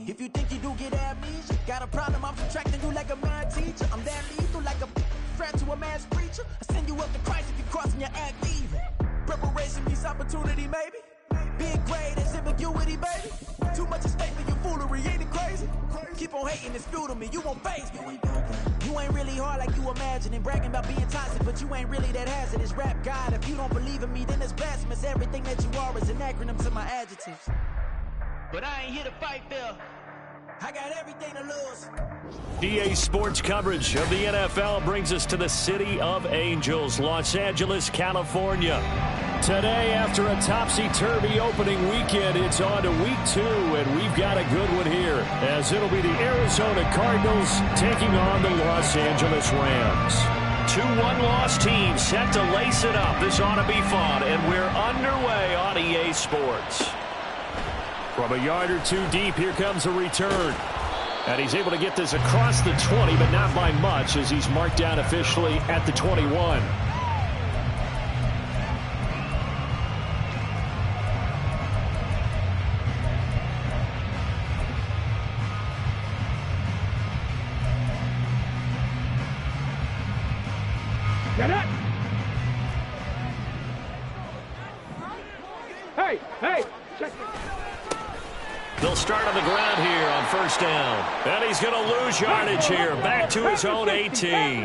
If you think you do get amnesia, got a problem, I'm subtracting you like a math teacher. I'm that lethal like a threat to a mass preacher. I send you up to Christ if you're crossing your act even. Preparation meets opportunity, maybe. Big grade is ambiguity, baby. Too much at stake for your foolery, ain't it crazy? Keep on hating, it's futile me, you won't face me. You ain't really hard like you imagining. Bragging about being toxic, but you ain't really that hazardous. Rap God, if you don't believe in me, then it's blasphemous. Everything that you are is an acronym to my adjectives. But I ain't here to fight, Phil. I got everything to lose. EA Sports coverage of the NFL brings us to the City of Angels, Los Angeles, California. Today, after a topsy-turvy opening weekend, it's on to week 2, and we've got a good one here, as it'll be the Arizona Cardinals taking on the Los Angeles Rams. 2 one-loss teams set to lace it up. This ought to be fun, and we're underway on EA Sports. From a yard or 2 deep, here comes a return. And he's able to get this across the 20, but not by much, as he's marked down officially at the 21. Get it! Hey! Check it! They'll start on the ground here on first down. And he's going to lose yardage here. Back to his own 18.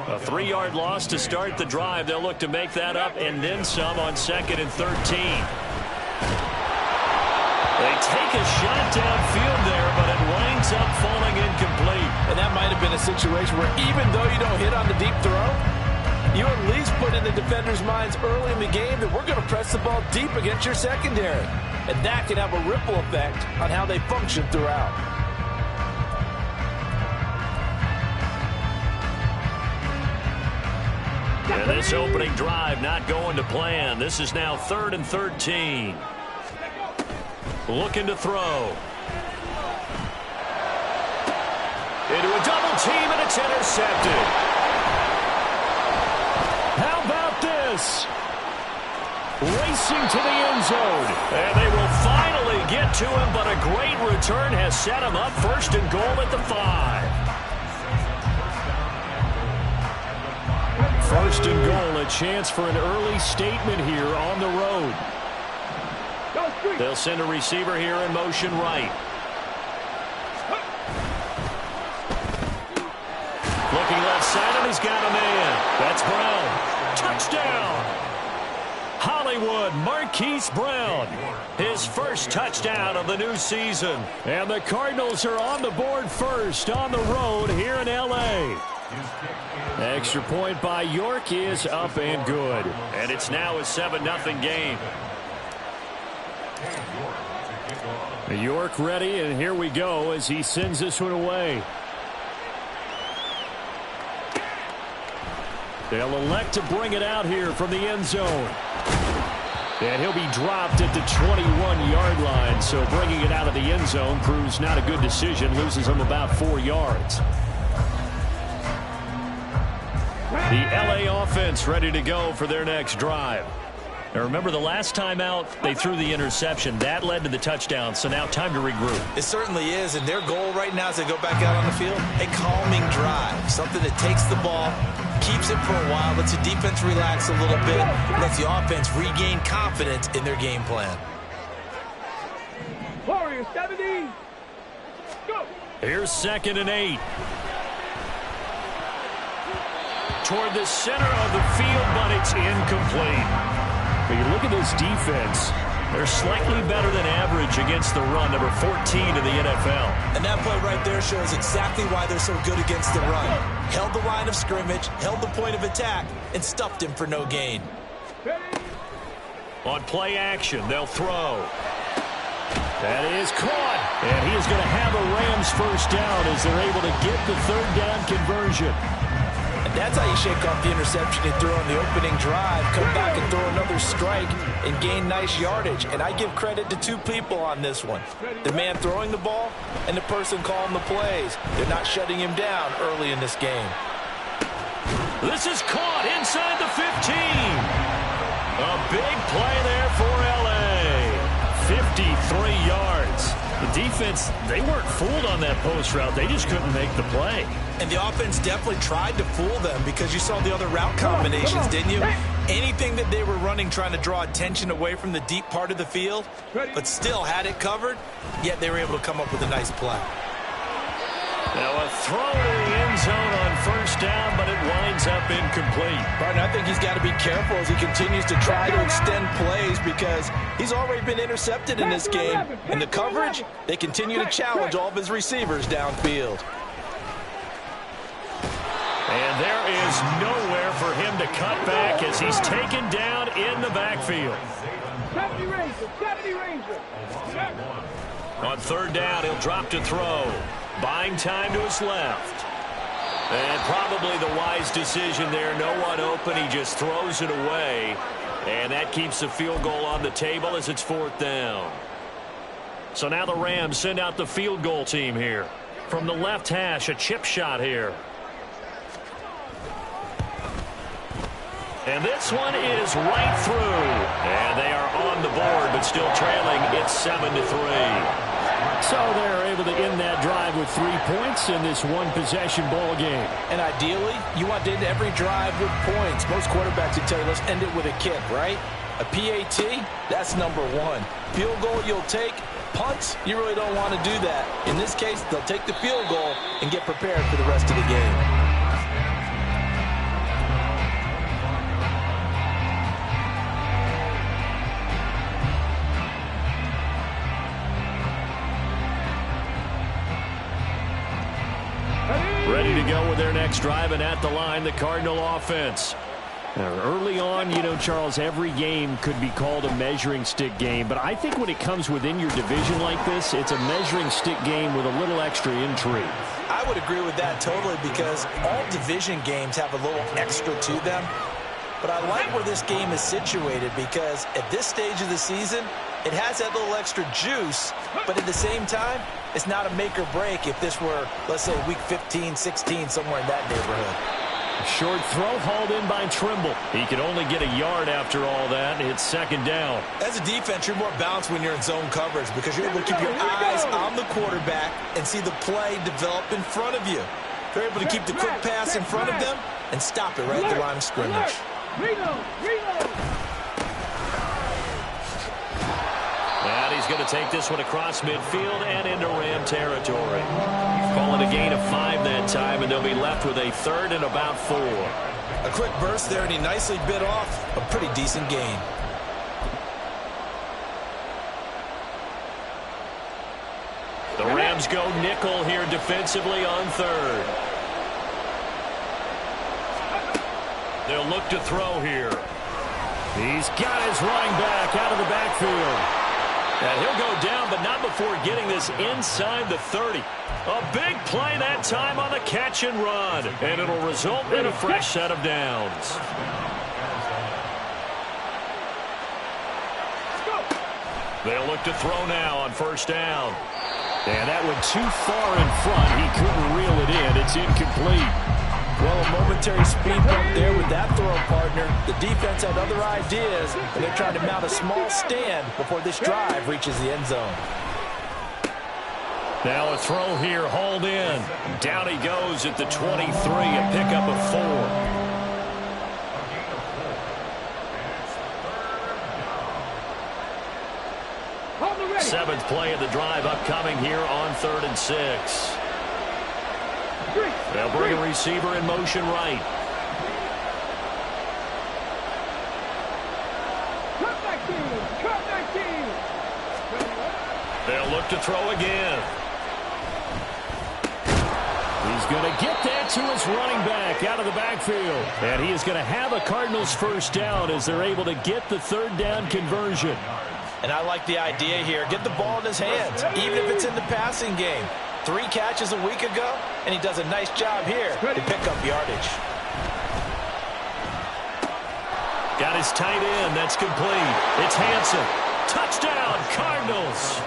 A 3-yard loss to start the drive. They'll look to make that up and then some on 2nd and 13. They take a shot downfield there, but it winds up falling incomplete. And that might have been a situation where even though you don't hit on the deep throw, you at least put in the defenders' minds early in the game that we're going to press the ball deep against your secondary. And that can have a ripple effect on how they function throughout. And this opening drive not going to plan. This is now 3rd and 13. Looking to throw. Into a double team, and it's intercepted. How about this? Racing to the end zone. And they will finally get to him, but a great return has set him up 1st and goal at the 5. 1st and goal, a chance for an early statement here on the road. They'll send a receiver here in motion right. Looking left side, and he's got a man. That's Brown. Touchdown! Hollywood Marquise Brown, his first touchdown of the new season. And the Cardinals are on the board first on the road here in L.A. Extra point by York is up and good. And it's now a 7-0 game. York ready, and here we go as he sends this one away. They'll elect to bring it out here from the end zone. And he'll be dropped at the 21-yard line, so bringing it out of the end zone proves not a good decision, loses him about 4 yards. The L.A. offense ready to go for their next drive. Now remember, the last time out, they threw the interception. That led to the touchdown, so now time to regroup. It certainly is, and their goal right now as they go back out on the field, a calming drive, something that takes the ball, keeps it for a while, lets the defense relax a little bit, lets the offense regain confidence in their game plan. Warriors 70. Go. Here's 2nd and 8. Toward the center of the field, but it's incomplete. But you look at this defense, they're slightly better than average against the run, number 14 in the NFL. And that play right there shows exactly why they're so good against the run. Held the line of scrimmage, held the point of attack, and stuffed him for no gain. On play action, they'll throw. That is caught. And he is going to have a Rams first down as they're able to get the 3rd down conversion. And that's how you shake off the interception you threw on the opening drive, come back and throw another strike and gain nice yardage. And I give credit to 2 people on this one. The man throwing the ball and the person calling the plays. They're not shutting him down early in this game. This is caught inside the 15. A big play there for L.A. 53 yards. The defense, they weren't fooled on that post route. They just couldn't make the play. And the offense definitely tried to fool them because you saw the other route combinations, didn't you? Anything that they were running trying to draw attention away from the deep part of the field, but still had it covered, yet they were able to come up with a nice play. Now a throw to the end zone on first down, but it winds up incomplete. Partner, I think he's got to be careful as he continues to try to extend plays because he's already been intercepted in this game. And the coverage, they continue to challenge all of his receivers downfield. And there is nowhere for him to cut back as he's taken down in the backfield. 70 Ranger. On third down, he'll drop to throw. Buying time to his left. And probably the wise decision there. No one open. He just throws it away. And that keeps the field goal on the table as it's fourth down. So now the Rams send out the field goal team here. From the left hash, a chip shot here. And this one is right through. And they are on the board, but still trailing. It's 7-3. So they're able to end that drive with 3 points in this one-possession ball game. And ideally, you want to end every drive with points. Most quarterbacks would tell you, let's end it with a kick, right? A PAT, that's number one. Field goal you'll take. Punts, you really don't want to do that. In this case, they'll take the field goal and get prepared for the rest of the game. Ready to go with their next drive, and at the line, the Cardinal offense. Now, early on, you know, Charles, every game could be called a measuring stick game, but I think when it comes within your division like this, it's a measuring stick game with a little extra intrigue. I would agree with that totally because all division games have a little extra to them. But I like where this game is situated because at this stage of the season, it has that little extra juice, but at the same time, it's not a make or break if this were, let's say, week 15, 16, somewhere in that neighborhood. Short throw hauled in by Trimble. He could only get a yard after all that, and it's second down. As a defense, you're more balanced when you're in zone coverage because you're able to keep your eyes on the quarterback and see the play develop in front of you. They're able to keep the quick pass in front of them and stop it right at the line of scrimmage. And he's going to take this one across midfield and into Ram territory. Call it a gain of 5 that time, and they'll be left with a third and about 4. A quick burst there, and he nicely bit off a pretty decent gain. The Rams go nickel here defensively on third. They'll look to throw here. He's got his running back out of the backfield. And he'll go down, but not before getting this inside the 30. A big play that time on the catch and run. And it'll result in a fresh set of downs. They'll look to throw now on first down. And that went too far in front. He couldn't reel it in. It's incomplete. Well, a momentary speed bump there with that throw, partner. The defense had other ideas, and they're trying to mount a small stand before this drive reaches the end zone. Now a throw here, hauled in. Down he goes at the 23, a pickup of 4. Seventh play of the drive upcoming here on 3rd and 6. They'll bring a receiver in motion right. They'll look to throw again. He's going to get that to his running back out of the backfield. And he is going to have a Cardinals first down as they're able to get the third down conversion. And I like the idea here. Get the ball in his hands, even if it's in the passing game. 3 catches a week ago, and he does a nice job here to pick up yardage. Got his tight end. That's complete. It's Hansen. Touchdown, Cardinals.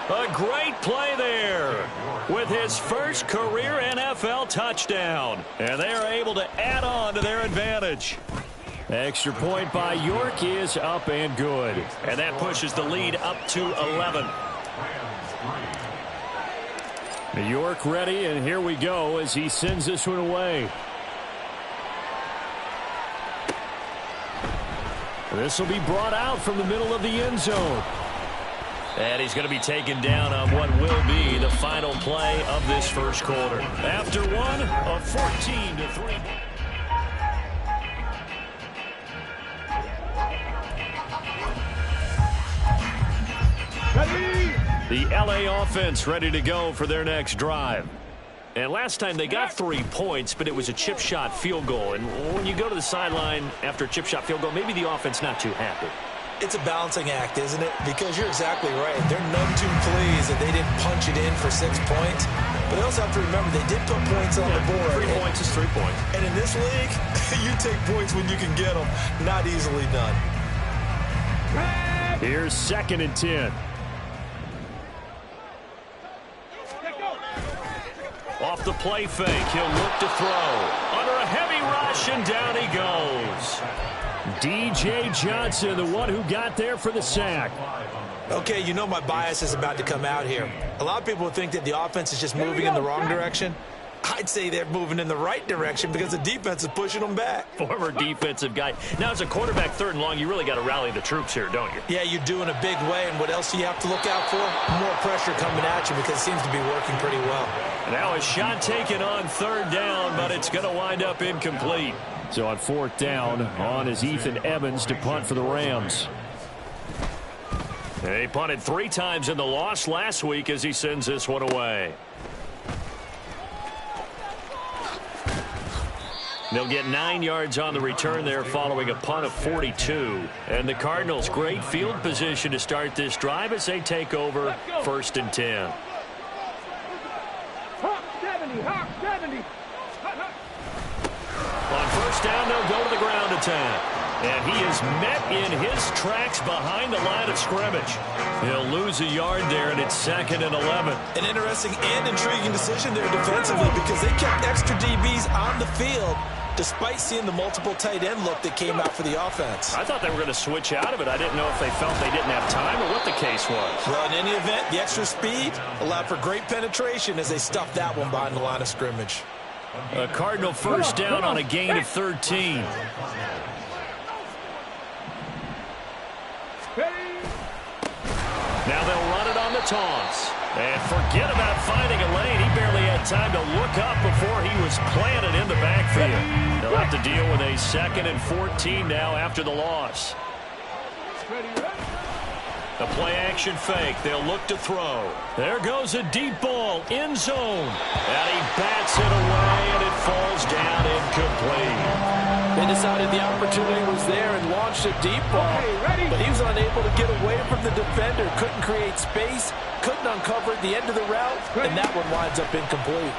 A great play there with his first career NFL touchdown. And they are able to add on to their advantage. Extra point by York is up and good. And that pushes the lead up to 11. New York ready, and here we go as he sends this one away. This will be brought out from the middle of the end zone. And he's going to be taken down on what will be the final play of this first quarter. After one, a 14-3. The LA offense ready to go for their next drive. And last time they got 3 points, but it was a chip shot field goal. And when you go to the sideline after a chip shot field goal, maybe the offense not too happy. It's a balancing act, isn't it? Because you're exactly right. They're none too pleased that they didn't punch it in for 6 points. But they also have to remember they did put points on the board. 3 points is 3 points. And in this league, you take points when you can get them. Not easily done. Here's 2nd and 10. Off the play fake, he'll look to throw. Under a heavy rush, and down he goes. D.J. Johnson, the one who got there for the sack. Okay, you know my bias is about to come out here. A lot of people think that the offense is just moving in the wrong direction. I'd say they're moving in the right direction because the defense is pushing them back. Former defensive guy. Now, as a quarterback 3rd and long, you really got to rally the troops here, don't you? Yeah, you do in a big way. And what else do you have to look out for? More pressure coming at you because it seems to be working pretty well. Now a shot taken on 3rd down, but it's going to wind up incomplete. So on 4th down, on is Ethan Evans to punt for the Rams. They punted 3 times in the loss last week as he sends this one away. They'll get 9 yards on the return there following a punt of 42. And the Cardinals, great field position to start this drive as they take over 1st and 10. Hawk 70, Hawk 70. On 1st down, they'll go to the ground attack. And he is met in his tracks behind the line of scrimmage. He'll lose a yard there, and it's 2nd and 11. An interesting and intriguing decision there defensively because they kept extra DBs on the field despite seeing the multiple tight end look that came out for the offense. I thought they were going to switch out of it. I didn't know if they felt they didn't have time or what the case was. Well, in any event, the extra speed allowed for great penetration as they stuffed that one behind the line of scrimmage. A Cardinal 1st down on a gain of 13. Now they'll run it on the toss. And forget about finding a lane. He barely had time to look up before he was planted in the backfield. They'll have to deal with a 2nd and 14 now after the loss. The play-action fake. They'll look to throw. There goes a deep ball. End zone. And he bats it away, and it falls down incomplete. They decided the opportunity was there and launched a deep ball. But he was unable to get away from the defender. Couldn't create space. Couldn't uncover the end of the route. And that one winds up incomplete.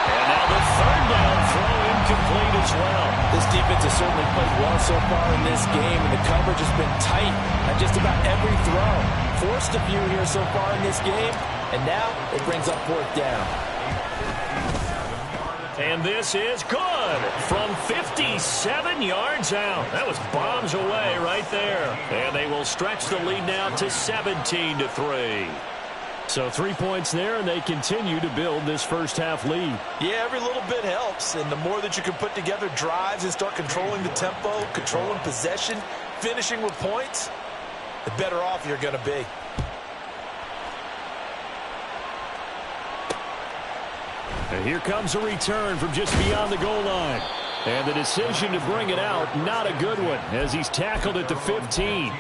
And now the 3rd down throw incomplete as well. This defense has certainly played well so far in this game, and the coverage has been tight at just about every throw. Forced a few here so far in this game, and now it brings up 4th down. And this is good from 57 yards out. That was bombs away right there. And they will stretch the lead now to 17-3. So 3 points there, and they continue to build this first half lead. Yeah, every little bit helps. And the more that you can put together drives and start controlling the tempo, controlling possession, finishing with points, the better off you're going to be. And here comes a return from just beyond the goal line. And the decision to bring it out, not a good one, as he's tackled at the 15.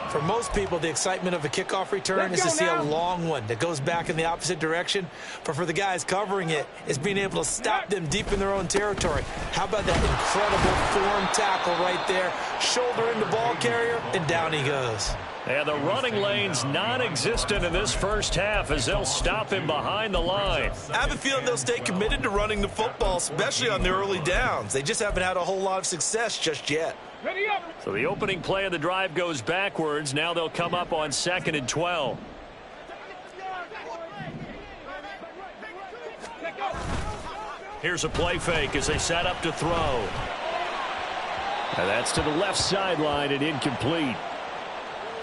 For most people, the excitement of a kickoff return is to see a long one that goes back in the opposite direction. But for the guys covering it, it's being able to stop them deep in their own territory. How about that incredible form tackle right there? Shoulder in the ball carrier, and down he goes. And the running lane's non-existent in this first half as they'll stop him behind the line. I have a feeling they'll stay committed to running the football, especially on the early downs. They just haven't had a whole lot of success just yet. Ready up. So the opening play of the drive goes backwards. Now they'll come up on 2nd and 12. Here's a play fake as they set up to throw. And that's to the left sideline and incomplete.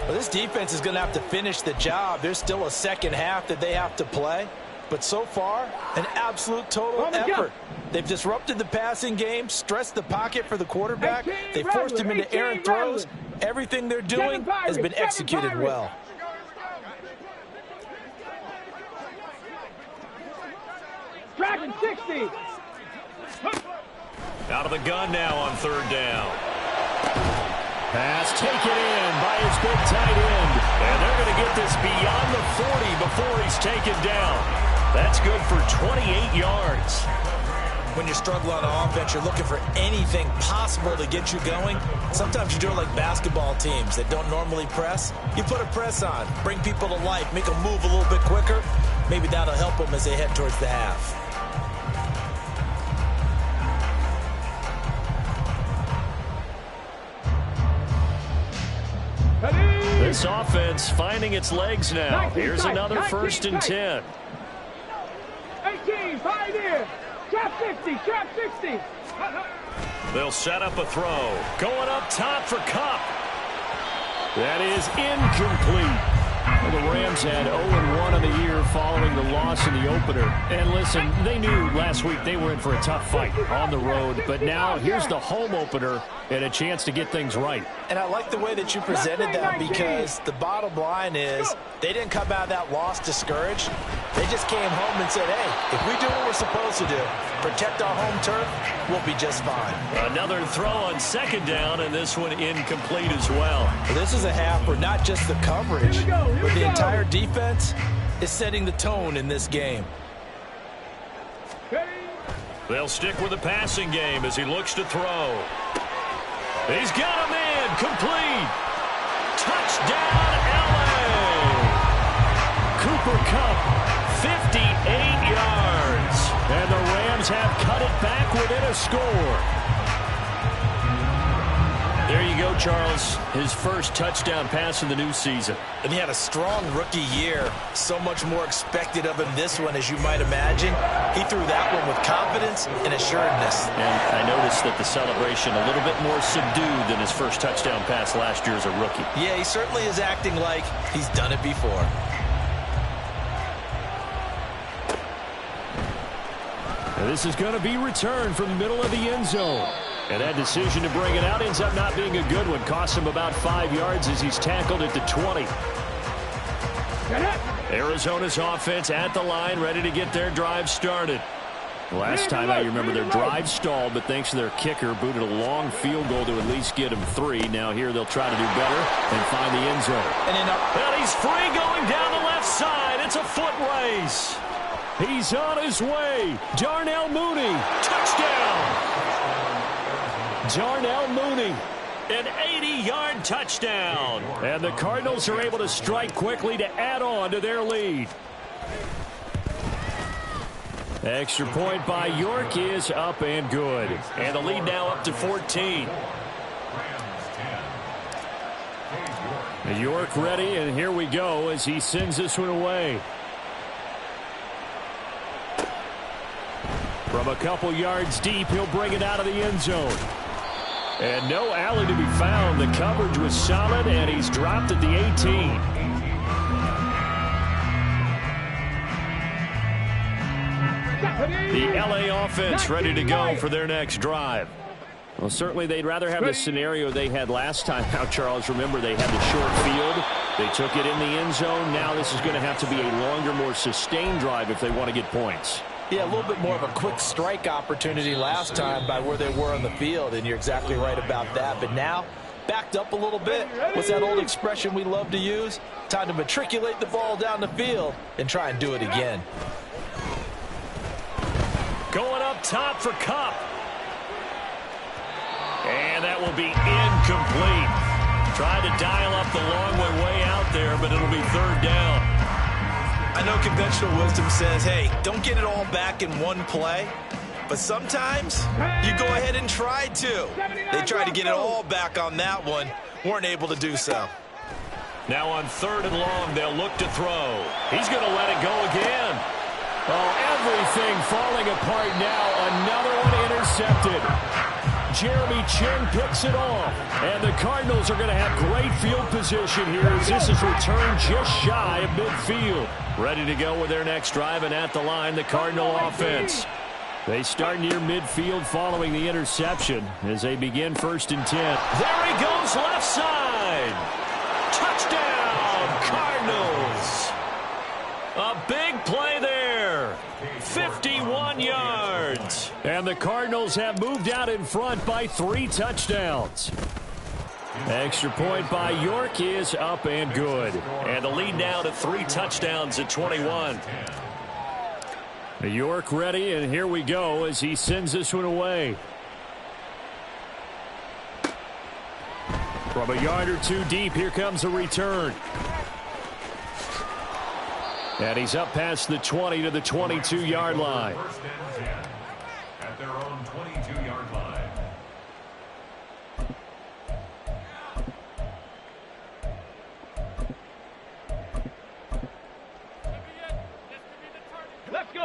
Well, this defense is going to have to finish the job. There's still a second half that they have to play. But so far, an absolute total effort. They've disrupted the passing game, stressed the pocket for the quarterback. They forced him into errant throws. Everything they're doing has been executed well. Dragon 60. Out of the gun now on third down. Pass taken in by his big tight end. And they're going to get this beyond the 40 before he's taken down. That's good for 28 yards. When you struggle on offense, you're looking for anything possible to get you going. Sometimes you do it like basketball teams that don't normally press. You put a press on, bring people to life, make them move a little bit quicker. Maybe that'll help them as they head towards the half. This offense finding its legs now. Here's another 1st and 10. 18, pioneer. Trap 60, trap 60. They'll set up a throw. Going up top for Kupp. That is incomplete. Well, the Rams had 0-1 on the year following the loss in the opener. And listen, they knew last week they were in for a tough fight on the road. But now here's the home opener and a chance to get things right. And I like the way that you presented that, because the bottom line is they didn't come out of that loss discouraged. They just came home and said, hey, if we do what we're supposed to do, protect our home turf, we'll be just fine. Another throw on 2nd down, and this one incomplete as well. This is a half where not just the coverage, but the entire defense is setting the tone in this game. They'll stick with the passing game as he looks to throw. He's got a man, complete. Touchdown, LA. Cooper Kupp, 58 yards. And the Rams have cut it back within a score. There you go, Charles. His first touchdown pass in the new season. And he had a strong rookie year. So much more expected of him this one, as you might imagine. He threw that one with confidence and assuredness. And I noticed that the celebration a little bit more subdued than his first touchdown pass last year as a rookie. Yeah, he certainly is acting like he's done it before. And this is going to be returned from the middle of the end zone. And that decision to bring it out ends up not being a good one. Costs him about 5 yards as he's tackled at the 20. Arizona's offense at the line, ready to get their drive started. Last time I remember their drive stalled, but thanks to their kicker, booted a long field goal to at least get him 3. Now here they'll try to do better and find the end zone. And he's free going down the left side. It's a foot race. He's on his way. Darnell Mooney, touchdown. Darnell Mooney, an 80-yard touchdown. And the Cardinals are able to strike quickly to add on to their lead. Extra point by York is up and good. And the lead now up to 14. York ready, and here we go as he sends this one away. From a couple yards deep, he'll bring it out of the end zone. And no alley to be found. The coverage was solid, and he's dropped at the 18. The LA offense ready to go for their next drive. Well, certainly they'd rather have the scenario they had last time. Now, Charles, remember they had the short field. They took it in the end zone. Now this is going to have to be a longer, more sustained drive if they want to get points. Yeah, a little bit more of a quick strike opportunity last time by where they were on the field, and you're exactly right about that. But now, backed up a little bit. What's that old expression we love to use? Time to matriculate the ball down the field and try and do it again. Going up top for Kupp. And that will be incomplete. Tried to dial up the long way out there, but it'll be 3rd down. I know conventional wisdom says, hey, don't get it all back in one play. But sometimes you go ahead and try to. They tried to get it all back on that one. Weren't able to do so. Now on 3rd and long, they'll look to throw. He's going to let it go again. Oh, everything falling apart now. Another one intercepted. Jeremy Chinn picks it off. And the Cardinals are going to have great field position here as this is returned just shy of midfield. Ready to go with their next drive, and at the line, the Cardinal offense. They start near midfield following the interception as they begin 1st and 10. There he goes, left side. Touchdown, Cardinals. A big play there. 51 yards. And the Cardinals have moved out in front by 3 touchdowns. Extra point by York is up and good. And the lead now to 3 touchdowns at 21. York ready, and here we go as he sends this one away. From a yard or 2 deep, here comes a return. And he's up past the 20 to the 22-yard line. At their own 22-yard line.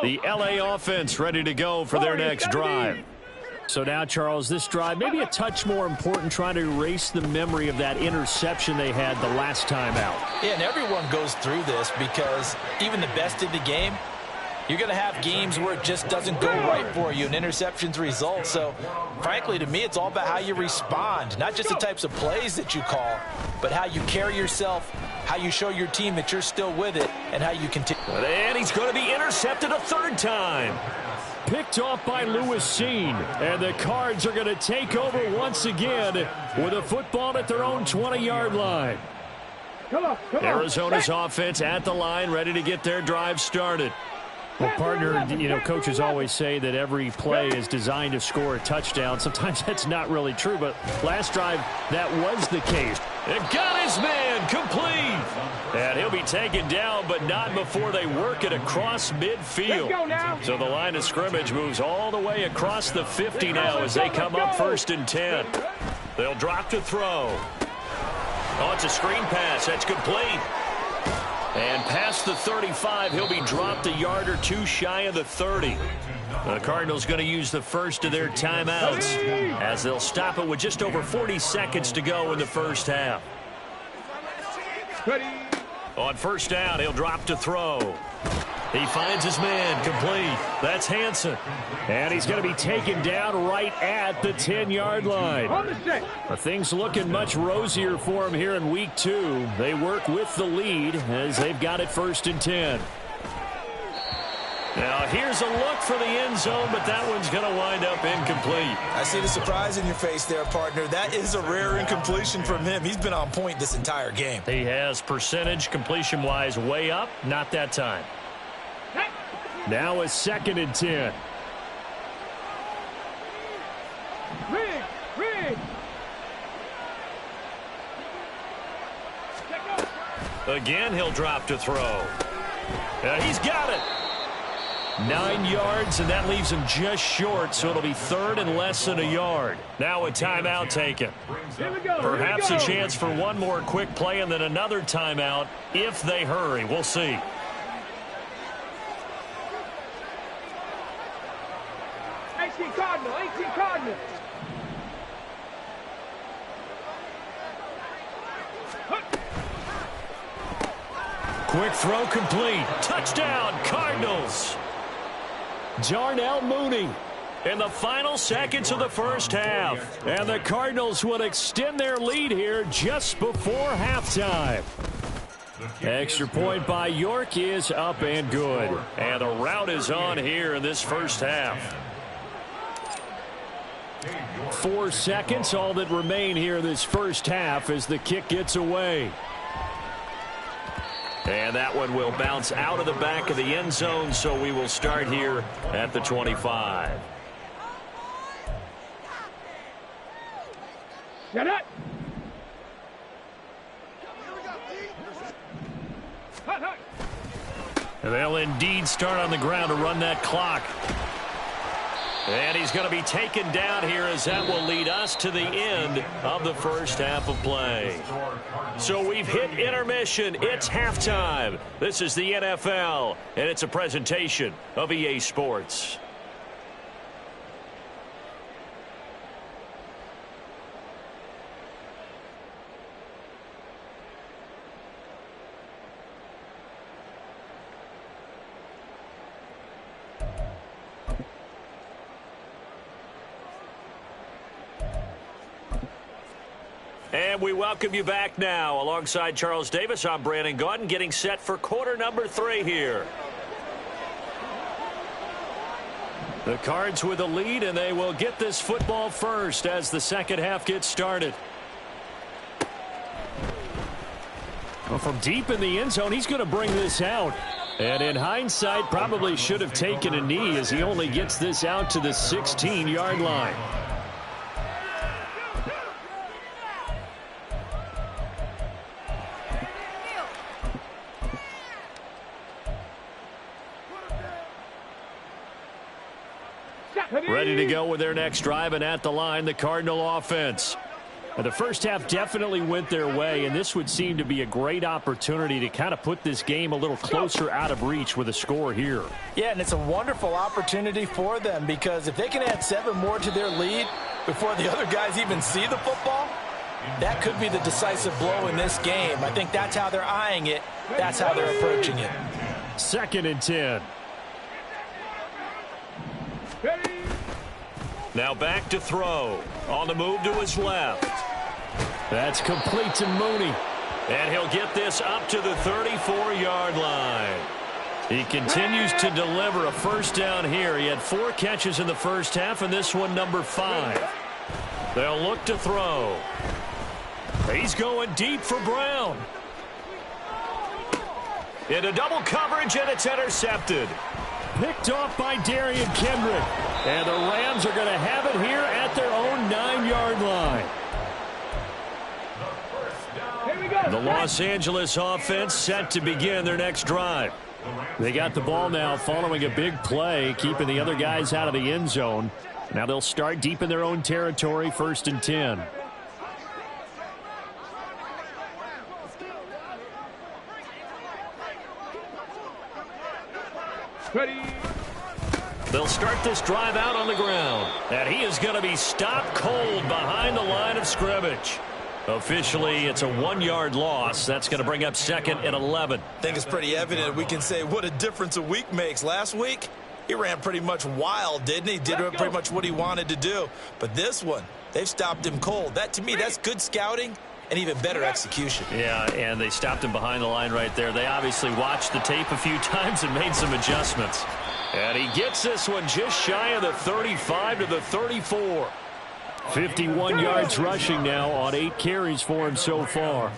The LA offense ready to go for their next drive. So now, Charles, this drive maybe a touch more important, trying to erase the memory of that interception they had the last time out. Yeah, and everyone goes through this because even the best in the game, you're going to have games where it just doesn't go right for you, and interceptions result. So, frankly, to me, it's all about how you respond, not just the types of plays that you call, but how you carry yourself, how you show your team that you're still with it, and how you continue. And he's going to be intercepted a 3rd time. Picked off by Lewis Cine, and the Cards are going to take over once again with a football at their own 20-yard line. Come on. Arizona's offense at the line, ready to get their drive started. Well, partner, you know, coaches always say that every play is designed to score a touchdown. Sometimes that's not really true, but last drive, that was the case. It got his man complete. And he'll be taken down, but not before they work it across midfield. Let's go now. So the line of scrimmage moves all the way across the 50 now as they come up 1st and 10. They'll drop to throw. Oh, it's a screen pass. That's complete. And past the 35, he'll be dropped a yard or 2 shy of the 30. The Cardinals going to use the first of their timeouts as they'll stop it with just over 40 seconds to go in the first half. Ready. On 1st down, he'll drop to throw. He finds his man complete. That's Hansen. And he's going to be taken down right at the 10-yard line. On the set. Things looking much rosier for him here in week 2. They work with the lead as they've got it 1st and 10. Now here's a look for the end zone, but that one's going to wind up incomplete. I see the surprise in your face there, partner. That is a rare incompletion from him. He's been on point this entire game. He has percentage completion-wise way up, not that time. Now a 2nd and 10. Rig. Again, he'll drop to throw. He's got it. 9 yards, and that leaves him just short, so it'll be 3rd and less than a yard. Now a timeout taken. Perhaps a chance for one more quick play and then another timeout if they hurry. We'll see. Cardinal. Quick throw complete. Touchdown, Cardinals. Darnell Mooney in the final seconds of the first half. And the Cardinals will extend their lead here just before halftime. Extra point by York is up and good. And the route is on here in this first half. 4 seconds, all that remain here in this first half as the kick gets away. And that one will bounce out of the back of the end zone, so we will start here at the 25. Get it. And they'll indeed start on the ground to run that clock. And he's going to be taken down here as that will lead us to the end of the first half of play. So we've hit intermission. It's halftime. This is the NFL, and it's a presentation of EA Sports. And we welcome you back now. Alongside Charles Davis, I'm Brandon Gaudin, getting set for quarter number 3 here. The Cards with a lead, and they will get this football first as the second half gets started. Well, from deep in the end zone, he's going to bring this out. And in hindsight, probably should have taken a knee as he only gets this out to the 16-yard line. Ready to go with their next drive, and at the line, the Cardinal offense. The first half definitely went their way, and this would seem to be a great opportunity to kind of put this game a little closer out of reach with a score here. Yeah, and it's a wonderful opportunity for them, because if they can add 7 more to their lead before the other guys even see the football, that could be the decisive blow in this game. I think that's how they're eyeing it. That's how they're approaching it. 2nd and 10. Now back to throw. On the move to his left. That's complete to Mooney. And he'll get this up to the 34-yard line. He continues to deliver a first down here. He had 4 catches in the first half, and this one number 5. They'll look to throw. He's going deep for Brown. Into double coverage, and it's intercepted. Picked off by Darian Kendrick. And the Rams are going to have it here at their own 9-yard line. The Los Angeles offense set to begin their next drive. They got the ball now following a big play, keeping the other guys out of the end zone. Now they'll start deep in their own territory, 1st and 10. Ready. They'll start this drive out on the ground. And he is going to be stopped cold behind the line of scrimmage. Officially, it's a 1-yard loss. That's going to bring up 2nd and 11. I think it's pretty evident. We can say what a difference a week makes. Last week, he ran pretty much wild, didn't he? Did pretty much what he wanted to do. But this one, they've stopped him cold. That, to me, that's good scouting and even better execution. Yeah, and they stopped him behind the line right there. They obviously watched the tape a few times and made some adjustments. And he gets this one just shy of the 35 to the 34. 51 yards rushing now on 8 carries for him so far.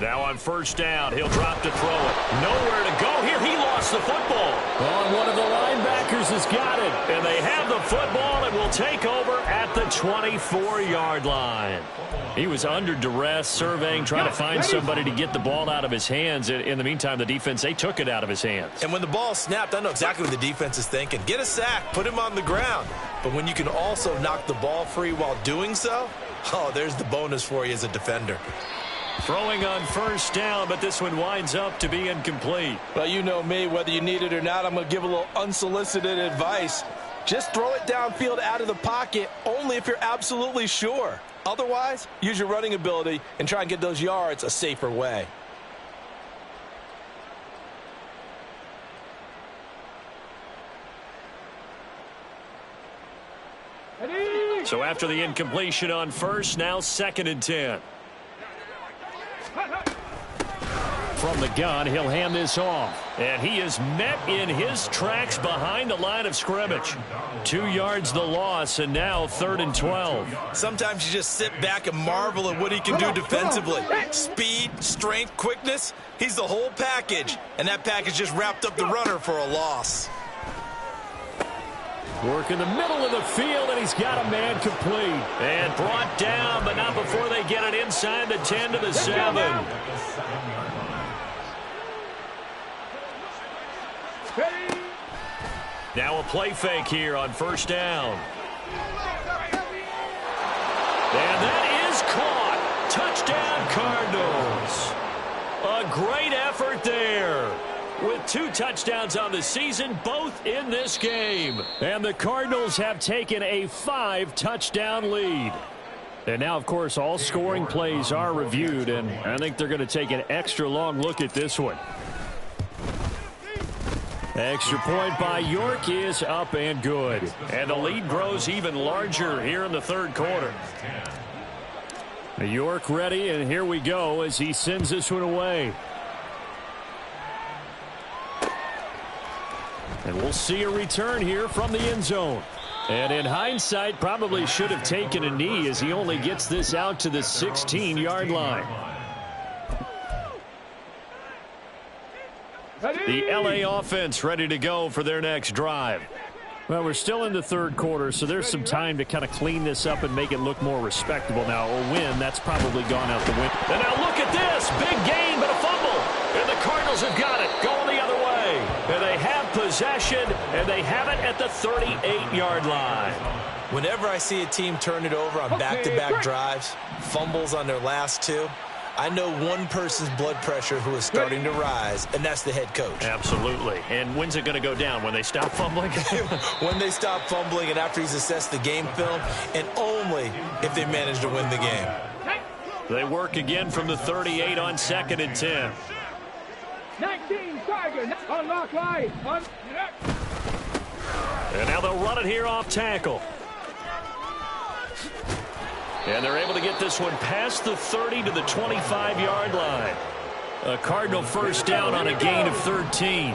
Now on 1st down, he'll drop to throw it. Nowhere to go here. He lost the football. And one of the linebackers has got it. And they have the football and will take over at the 24-yard line. He was under duress, surveying, trying to find somebody to get the ball out of his hands. In the meantime, the defense, they took it out of his hands. And when the ball snapped, I know exactly what the defense is thinking. Get a sack, put him on the ground. But when you can also knock the ball free while doing so, oh, there's the bonus for you as a defender. Throwing on 1st down, but this one winds up to be incomplete. Well, you know me, whether you need it or not, I'm going to give a little unsolicited advice. Just throw it downfield out of the pocket only if you're absolutely sure. Otherwise, use your running ability and try and get those yards a safer way. So after the incompletion on 1st, now 2nd and 10. From the gun, he'll hand this off. And he is met in his tracks behind the line of scrimmage. 2 yards the loss, and now 3rd and 12. Sometimes you just sit back and marvel at what he can do defensively. Speed, strength, quickness, he's the whole package. And that package just wrapped up the runner for a loss. Work in the middle of the field, and he's got a man complete. And brought down, but not before they get it inside the 10 to the 7. Now a play fake here on 1st down. And that is caught. Touchdown, Cardinals. A great effort there. With 2 touchdowns on the season, both in this game. And the Cardinals have taken a 5-touchdown lead. And now, of course, all scoring plays are reviewed, and I think they're going to take an extra long look at this one. Extra point by York is up and good. And the lead grows even larger here in the third quarter. York ready, and here we go as he sends this one away. And we'll see a return here from the end zone. And in hindsight, probably should have taken a knee as he only gets this out to the 16-yard line. The LA offense ready to go for their next drive. Well, we're still in the third quarter, so there's some time to kind of clean this up and make it look more respectable now. A win, that's probably gone out the window. And now look at this. Big gain, but a fumble. And the Cardinals have got it, going the other way. And they have possession, and they have it at the 38-yard line. Whenever I see a team turn it over on back-to-back drives, fumbles on their last two, I know one person's blood pressure who is starting to rise, and that's the head coach. Absolutely. And when's it going to go down? When they stop fumbling? When they stop fumbling and after he's assessed the game film, and only if they manage to win the game. They work again from the 38 on 2nd and 10. 19, Tiger. Unlock line. And now they'll run it here off tackle. And they're able to get this one past the 30 to the 25-yard line. A Cardinal first down on a gain of 13.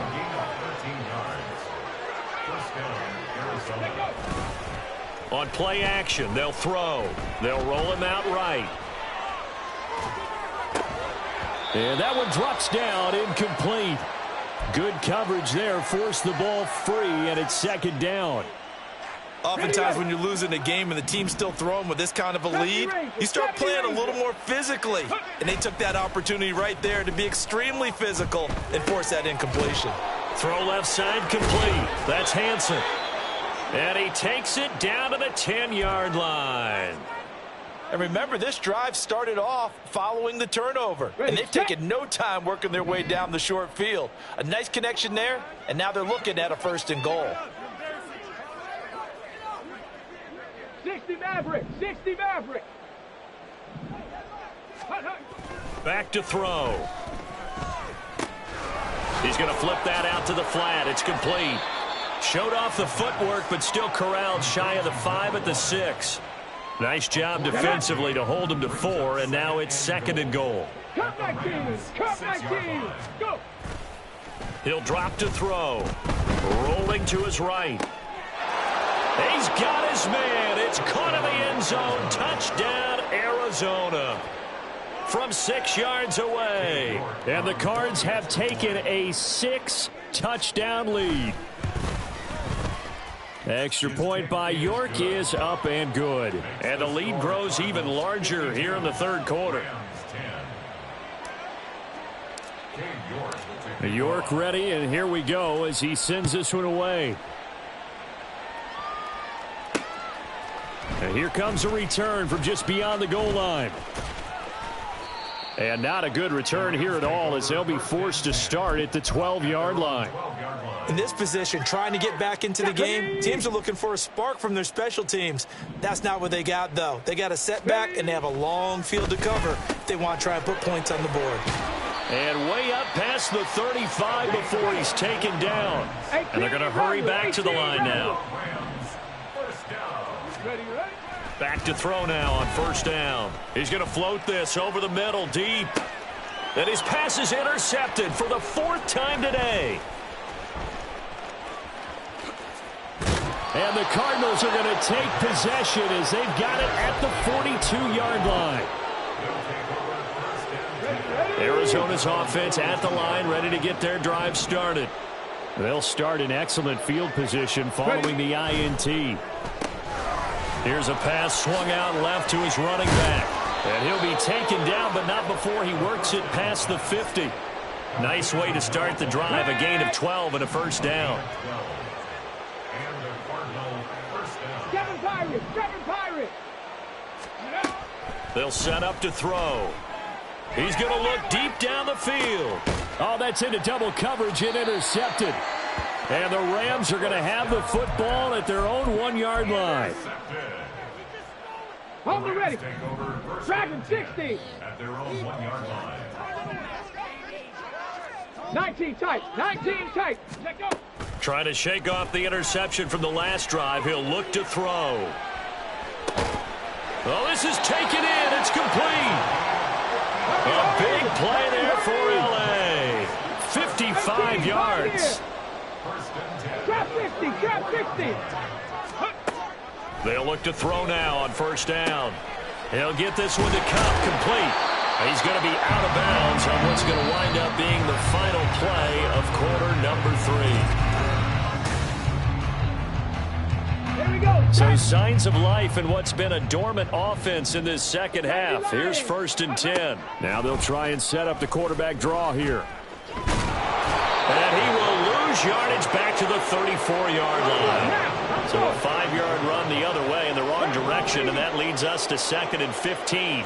On play action, they'll throw. They'll roll him out right. And that one drops down, incomplete. Good coverage there, forced the ball free, and it's 2nd down. Oftentimes when you're losing a game and the team's still throwing with this kind of a lead, you start playing a little more physically. And they took that opportunity right there to be extremely physical and force that incompletion. Throw left side complete. That's Hansen. And he takes it down to the 10-yard line. And remember, this drive started off following the turnover. And they've taken no time working their way down the short field. A nice connection there, and now they're looking at a 1st and goal. 60 Maverick. 60 Maverick. Back to throw. He's going to flip that out to the flat. It's complete. Showed off the footwork, but still corralled shy of the 5 at the 6. Nice job defensively to hold him to 4, and now it's 2nd and goal. Cut my team. Cut my team. Go. He'll drop to throw. Rolling to his right. He's got his man. It's caught in the end zone. Touchdown, Arizona. From 6 yards away. And the Cards have taken a 6-touchdown lead. Extra point by York is up and good. And the lead grows even larger here in the third quarter. York ready, and here we go as he sends this one away. And here comes a return from just beyond the goal line. And not a good return here at all as they'll be forced to start at the 12-yard line. In this position, trying to get back into the game, teams are looking for a spark from their special teams. That's not what they got, though. They got a setback, and they have a long field to cover if they want to try and put points on the board. And way up past the 35 before he's taken down. And they're going to hurry back to the line now. Back to throw now on 1st down. He's going to float this over the middle deep. And his pass is intercepted for the 4th time today. And the Cardinals are going to take possession as they've got it at the 42-yard line. Arizona's offense at the line, ready to get their drive started. They'll start in excellent field position following the INT. Here's a pass swung out left to his running back. And he'll be taken down, but not before he works it past the 50. Nice way to start the drive, a gain of 12 and a 1st down. Seven Pirates. They'll set up to throw. He's going to look deep down the field. Oh, that's into double coverage and intercepted. And the Rams are going to have the football at their own 1-yard line. Hold it ready. Dragon 60. At their own 1-yard line. 19 tight. 19 tight. Let go. Trying to shake off the interception from the last drive. He'll look to throw. Oh, this is taken in. It's complete. A big play there for L.A. 55 yards. Drop 60, drop 60. They'll look to throw now on first down. He'll get this one to Kupp, complete. He's going to be out of bounds on what's going to wind up being the final play of quarter number 3. So signs of life in what's been a dormant offense in this second half. Here's 1st and 10. Now they'll try and set up the quarterback draw here. And he will lose yardage back to the 34-yard line. So a 5-yard run the other way in the wrong direction, and that leads us to 2nd and 15.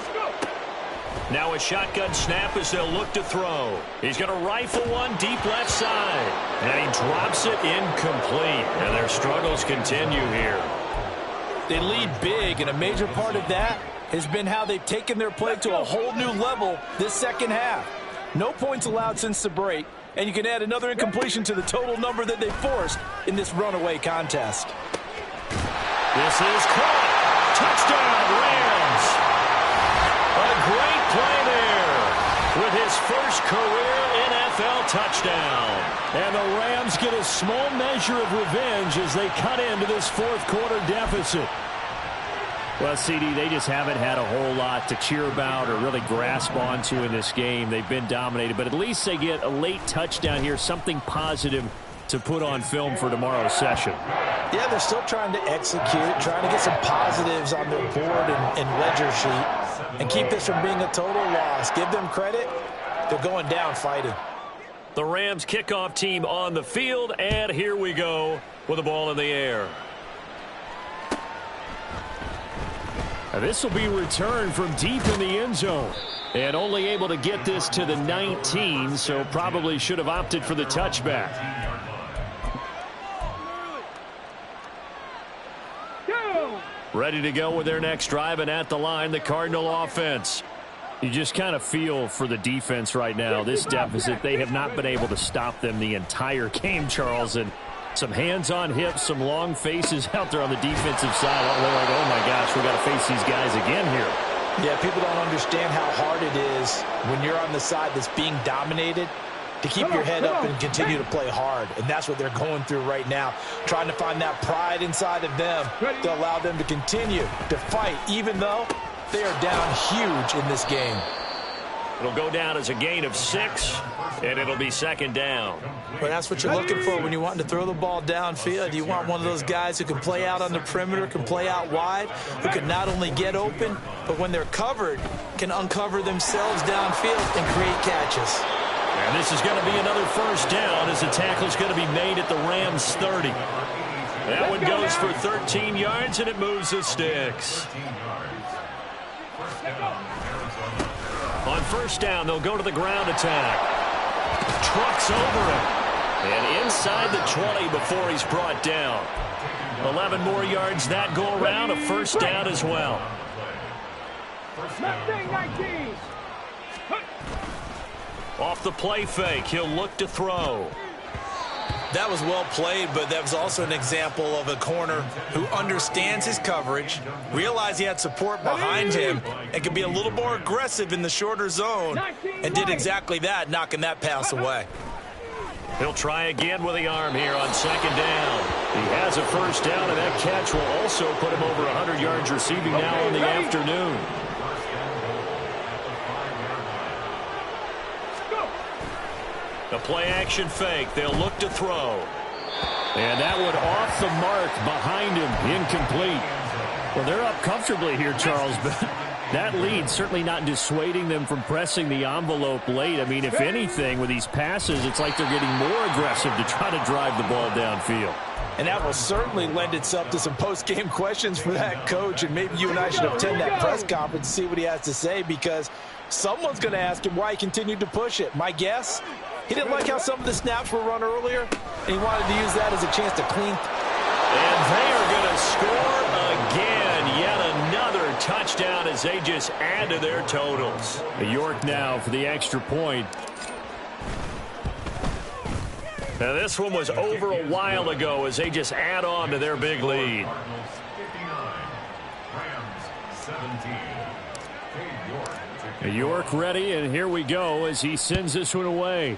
Now a shotgun snap as they'll look to throw. He's going to rifle one deep left side. And he drops it incomplete. And their struggles continue here. They lead big, and a major part of that has been how they've taken their play to a whole new level this second half. No points allowed since the break, and you can add another incompletion to the total number that they forced in this runaway contest. This is caught. Touchdown, Rams. A great play there with his first career NFL touchdown. And the Rams get a small measure of revenge as they cut into this 4th quarter deficit. Well, CD, they just haven't had a whole lot to cheer about or really grasp onto in this game. They've been dominated, but at least they get a late touchdown here, something positive to put on film for tomorrow's session. Yeah, they're still trying to execute, trying to get some positives on their board and ledger sheet and keep this from being a total loss. Give them credit. They're going down fighting. The Rams kickoff team on the field, and here we go with the ball in the air. Now this will be returned from deep in the end zone. And only able to get this to the 19, so probably should have opted for the touchback. Ready to go with their next drive, and at the line, the Cardinal offense. You just kind of feel for the defense right now. This deficit, they have not been able to stop them the entire game, Charles. And some hands on hips, some long faces out there on the defensive side. They're like, oh, my gosh, we got to face these guys again here. Yeah, people don't understand how hard it is when you're on the side that's being dominated to keep your head up and continue to play hard. And that's what they're going through right now, trying to find that pride inside of them to allow them to continue to fight, even though they are down huge in this game. It'll go down as a gain of 6, and it'll be 2nd down. But that's what you're looking for when you want to throw the ball downfield. You want one of those guys who can play out on the perimeter, can play out wide, who can not only get open, but when they're covered, can uncover themselves downfield and create catches. And this is going to be another 1st down as the tackle's going to be made at the Rams 30. That one goes for 13 yards, and it moves the sticks. On 1st down, they'll go to the ground attack. Trucks over him. And inside the 20 before he's brought down. 11 more yards that go around, a 1st down as well. Off the play fake, he'll look to throw. That was well played, but that was also an example of a corner who understands his coverage, realized he had support behind him, and could be a little more aggressive in the shorter zone, and did exactly that, knocking that pass away. He'll try again with the arm here on 2nd down. He has a 1st down, and that catch will also put him over 100 yards receiving now in the afternoon. The play-action fake. They'll look to throw. And that one off the mark behind him. Incomplete. Well, they're up comfortably here, Charles, but that lead certainly not dissuading them from pressing the envelope late. I mean, if anything, with these passes, it's like they're getting more aggressive to try to drive the ball downfield. And that will certainly lend itself to some post-game questions for that coach, and maybe you and I should attend that press conference to see what he has to say, because someone's going to ask him why he continued to push it. My guess, he didn't like how some of the snaps were run earlier, and he wanted to use that as a chance to clean. And they are going to score again. Yet another touchdown as they just add to their totals. York now for the extra point. Now, this one was over a while ago as they just add on to their big lead. Cardinals 59, Rams 17. Cade York York ready, and here we go as he sends this one away.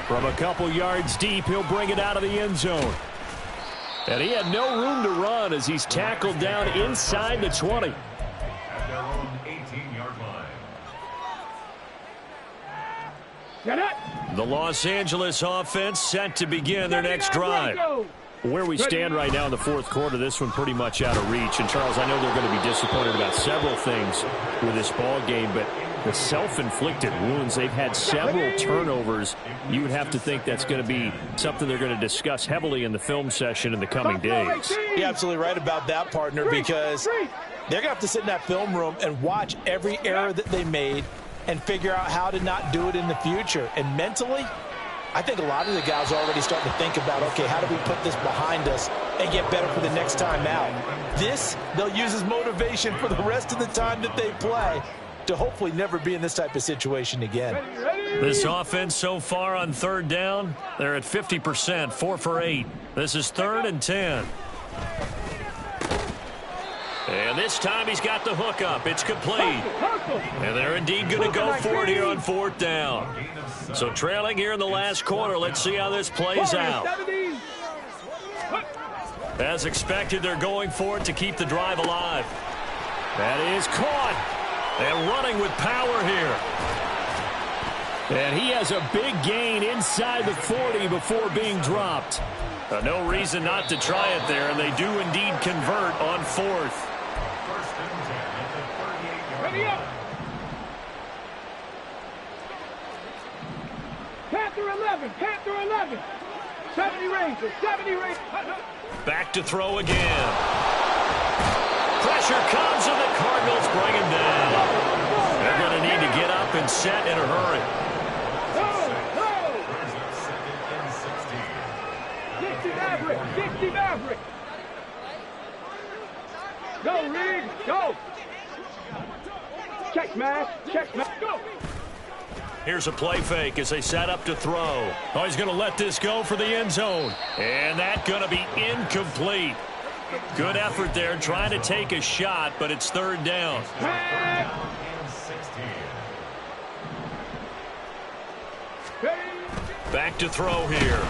From a couple yards deep, he'll bring it out of the end zone. And he had no room to run as he's tackled down inside the 20. at their own 18-yard line. Get it. The Los Angeles offense set to begin their next drive. Where we stand right now in the fourth quarter, this one pretty much out of reach. And, Charles, I know they're going to be disappointed about several things with this ball game, but the self-inflicted wounds, they've had several turnovers. You would have to think that's going to be something they're going to discuss heavily in the film session in the coming days. You're absolutely right about that, partner, because they're going to have to sit in that film room and watch every error that they made and figure out how to not do it in the future. And mentally, I think a lot of the guys are already starting to think about, okay, how do we put this behind us and get better for the next time out? This, they'll use as motivation for the rest of the time that they play to hopefully never be in this type of situation again. This offense so far on third down, they're at 50%, 4 for 8. This is 3rd and 10. And this time he's got the hook up. It's complete. And they're indeed going to go for it here on 4th down. So trailing here in the last quarter. Let's see how this plays out. As expected, they're going for it to keep the drive alive. That is caught. And running with power here. And he has a big gain inside the 40 before being dropped. No reason not to try it there, and they do indeed convert on 4th. Panther 11, Panther 11. 70 Rangers, 70 Rangers. Back to throw again. Pressure comes, and the Cardinals bring him down. They're going to need to get up and set in a hurry. 60 Maverick, 60 Maverick. Go, Reed, go. Check, man, go. Here's a play fake as they set up to throw. Oh, he's going to let this go for the end zone. And that's going to be incomplete. Good effort there trying to take a shot, but it's 3rd down. Back to throw here.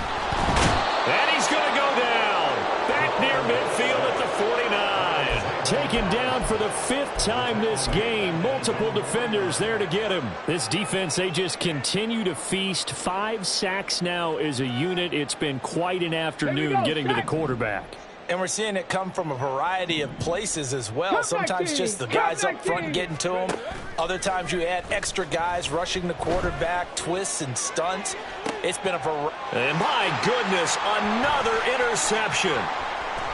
And he's going to go down. Back near midfield at the 49. Taken down for the 5th time this game. Multiple defenders there to get him. This defense, they just continue to feast. 5 sacks now as a unit. It's been quite an afternoon getting to the quarterback. And we're seeing it come from a variety of places as well. Sometimes just the guys up front getting to him. Other times you add extra guys rushing the quarterback, twists and stunts. It's been a variety. And my goodness, another interception.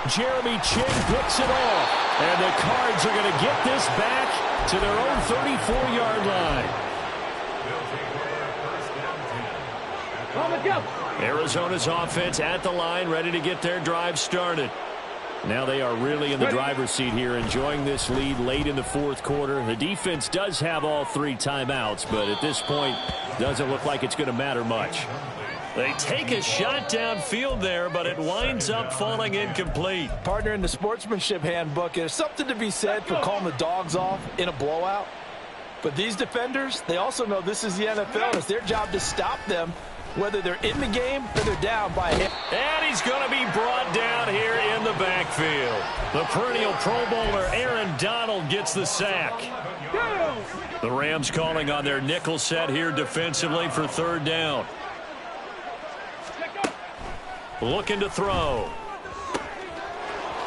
Jeremy Ching picks it off. And the Cards are going to get this back to their own 34-yard line. On the go. Arizona's offense at the line, ready to get their drive started. Now they are really in the driver's seat here, enjoying this lead late in the 4th quarter. The defense does have all 3 timeouts, but at this point, doesn't look like it's going to matter much. They take a shot downfield there, but it winds up falling incomplete. Partner, in the sportsmanship handbook, there's something to be said for calling the dogs off in a blowout. But these defenders, they also know this is the NFL. It's their job to stop them, whether they're in the game or they're down by a hit. And he's going to be brought down here in the backfield. The perennial Pro Bowler Aaron Donald gets the sack. The Rams calling on their nickel set here defensively for 3rd down. Looking to throw.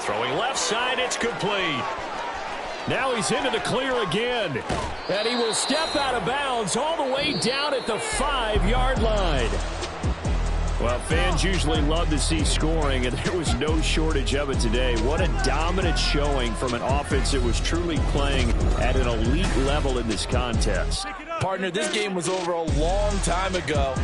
Throwing left side, it's complete. Now he's into the clear again. And he will step out of bounds all the way down at the 5-yard line. Well, fans usually love to see scoring, and there was no shortage of it today. What a dominant showing from an offense that was truly playing at an elite level in this contest. Partner, this game was over a long time ago.